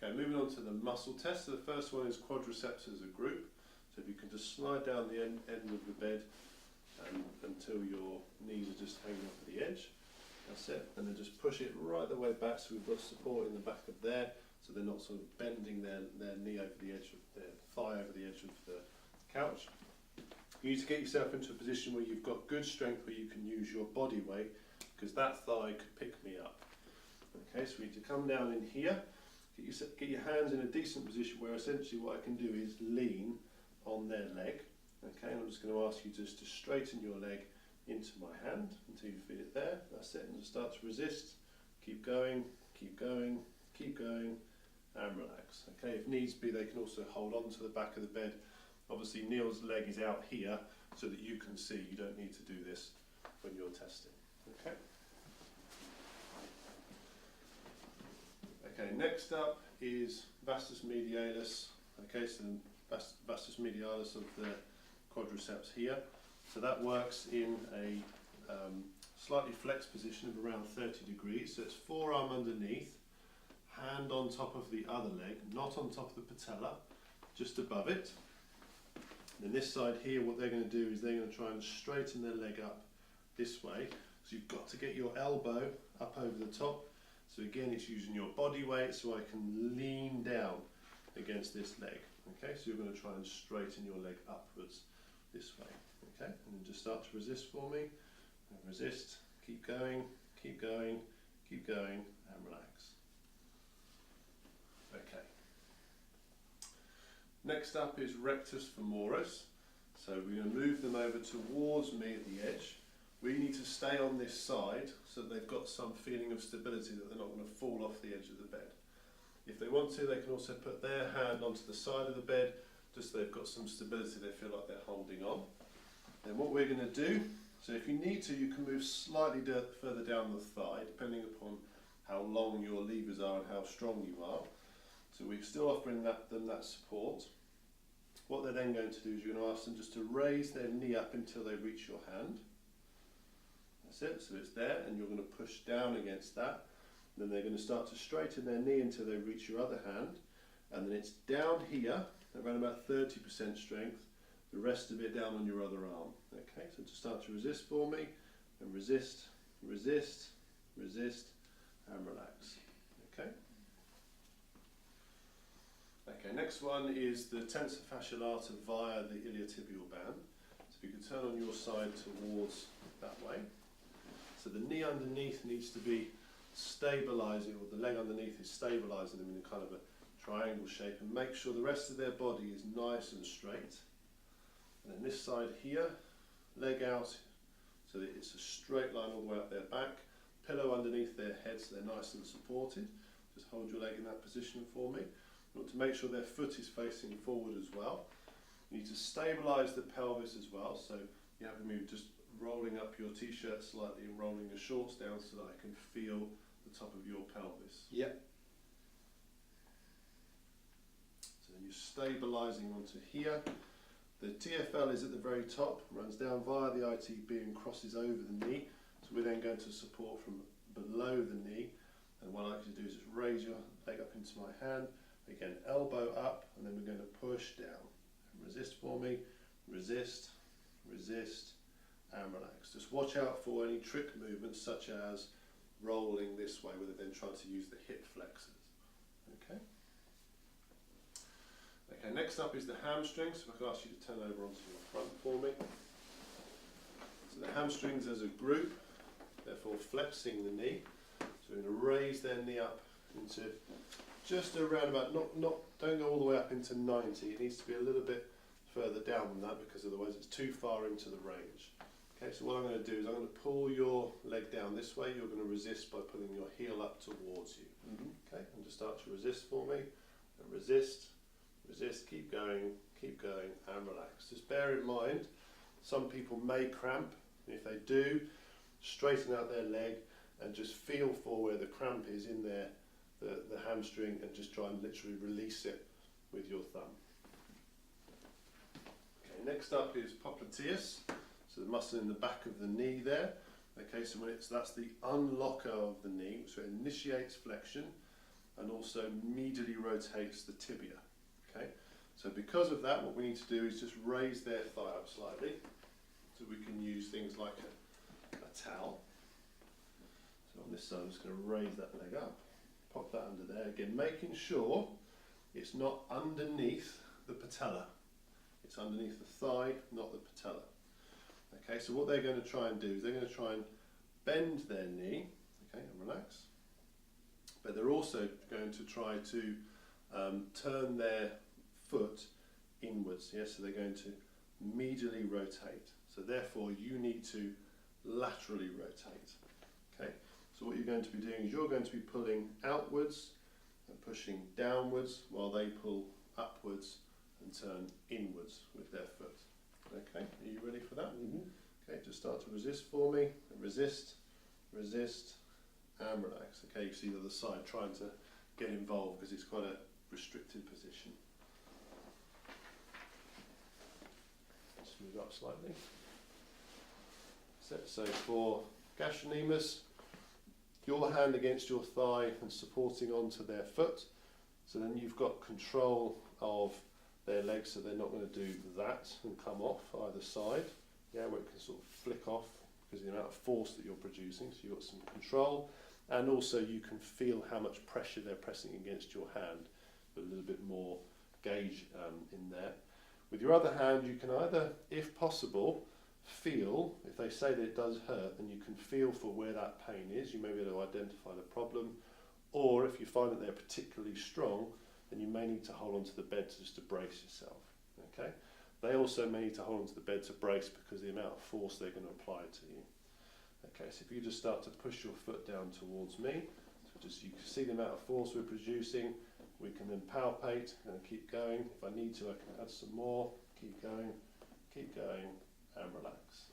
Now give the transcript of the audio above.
Okay, moving on to the muscle test. So the first one is quadriceps as a group. So if you can just slide down the end of the bed until your knees are just hanging off the edge. That's it. And then just push it right the way back so we've got support in the back of there, so they're not sort of bending their knee over the edge of their thigh over the edge of the couch. You need to get yourself into a position where you've got good strength, where you can use your body weight, because that thigh could pick me up. Okay, so we need to come down in here, get your hands in a decent position where essentially what I can do is lean on their leg. Okay, and I'm just going to ask you just to straighten your leg into my hand until you feel it there. That's it, and just start to resist. Keep going, keep going, keep going, and relax. Okay, if needs be, they can also hold on to the back of the bed. Obviously, Neil's leg is out here so that you can see. You don't need to do this when you're testing. Okay. Okay, next up is Vastus Medialis. Okay, so the Vastus Medialis of the quadriceps here. So that works in a slightly flexed position of around 30 degrees. So it's forearm underneath, hand on top of the other leg, not on top of the patella, just above it. And this side here, what they're going to do is they're going to try and straighten their leg up this way. So you've got to get your elbow up over the top. So again, it's using your body weight so I can lean down against this leg. Okay, so you're going to try and straighten your leg upwards this way. Okay, and then just start to resist for me. And resist, keep going, keep going, keep going, and relax. Okay. Next up is Rectus Femoris. So we're going to move them over towards me at the edge. We need to stay on this side so that they've got some feeling of stability, that they're not going to fall off the edge of the bed. If they want to, they can also put their hand onto the side of the bed, just so they've got some stability, they feel like they're holding on. Then what we're going to do, so if you need to, you can move slightly further down the thigh, depending upon how long your levers are and how strong you are. So we're still offering them that support. What they're then going to do is you're going to ask them just to raise their knee up until they reach your hand. That's it, so it's there, and you're going to push down against that. And then they're going to start to straighten their knee until they reach your other hand. And then it's down here, around about 30% strength, the rest of it down on your other arm. Okay, so just start to resist for me, and resist, resist, resist, and relax. Okay. Okay, next one is the Tensor Fascia-Latae via the iliotibial band. So if you can turn on your side towards that way. So the knee underneath needs to be stabilising, or the leg underneath is stabilising them in a kind of a triangle shape, and make sure the rest of their body is nice and straight. And then this side here, leg out so that it's a straight line all the way up their back, pillow underneath their head so they're nice and supported. Just hold your leg in that position for me. You want to make sure their foot is facing forward as well. You need to stabilise the pelvis as well, so you have to move just rolling up your t-shirt slightly and rolling your shorts down so that I can feel the top of your pelvis. Yep. So then you're stabilising onto here. The TFL is at the very top, runs down via the ITB and crosses over the knee. So we're then going to support from below the knee. And what I like you to do is just raise your leg up into my hand. Again, elbow up, and then we're going to push down. Resist for me, resist, resist, and relax. Just watch out for any trick movements such as rolling this way, where they then try to use the hip flexors. Okay. Okay, next up is the hamstrings. So if I could ask you to turn over onto your front for me. So the hamstrings as a group, therefore flexing the knee. So we're going to raise their knee up into just around about, don't go all the way up into 90. It needs to be a little bit further down than that, because otherwise it's too far into the range. Okay, so what I'm going to do is I'm going to pull your leg down this way. You're going to resist by pulling your heel up towards you. Okay, and just start to resist for me. And resist, resist, keep going, and relax. Just bear in mind, some people may cramp. If they do, straighten out their leg and just feel for where the cramp is in there, the hamstring, and just try and literally release it with your thumb. Okay, next up is Popliteus, so the muscle in the back of the knee there. Okay, so that's the unlocker of the knee, so it initiates flexion. and also medially rotates the tibia. Okay, so because of that, what we need to do is just raise their thigh up slightly, so we can use things like a towel. So on this side, I'm just going to raise that leg up, pop that under there, again making sure it's not underneath the patella. It's underneath the thigh, not the patella. Okay, so what they're going to try and do is they're going to try and bend their knee, okay, and relax. But they're also going to try to turn their foot inwards. Yes, so they're going to medially rotate. So therefore, you need to laterally rotate. Okay, so what you're going to be doing is you're going to be pulling outwards and pushing downwards while they pull upwards and turn inwards with their foot. Okay, are you ready for that? Mm-hmm. Okay, just start to resist for me. Resist, resist, and relax. Okay, you see the other side trying to get involved because it's quite a restricted position. Just move up slightly. So for Gastrocnemius, your hand against your thigh and supporting onto their foot. So then you've got control of their legs, so they're not going to do that and come off either side. Yeah, where it can sort of flick off because of the amount of force that you're producing. So you've got some control, and also you can feel how much pressure they're pressing against your hand. But a little bit more gauge in there. With your other hand, you can either, if possible, feel, if they say that it does hurt, then you can feel for where that pain is. You may be able to identify the problem. Or if you find that they're particularly strong, then you may need to hold onto the bed just to brace yourself. Okay? They also may need to hold onto the bed to brace because of the amount of force they're going to apply to you. Okay, so if you just start to push your foot down towards me, so just you can see the amount of force we're producing. We can then palpate and keep going. If I need to, I can add some more. Keep going, and relax.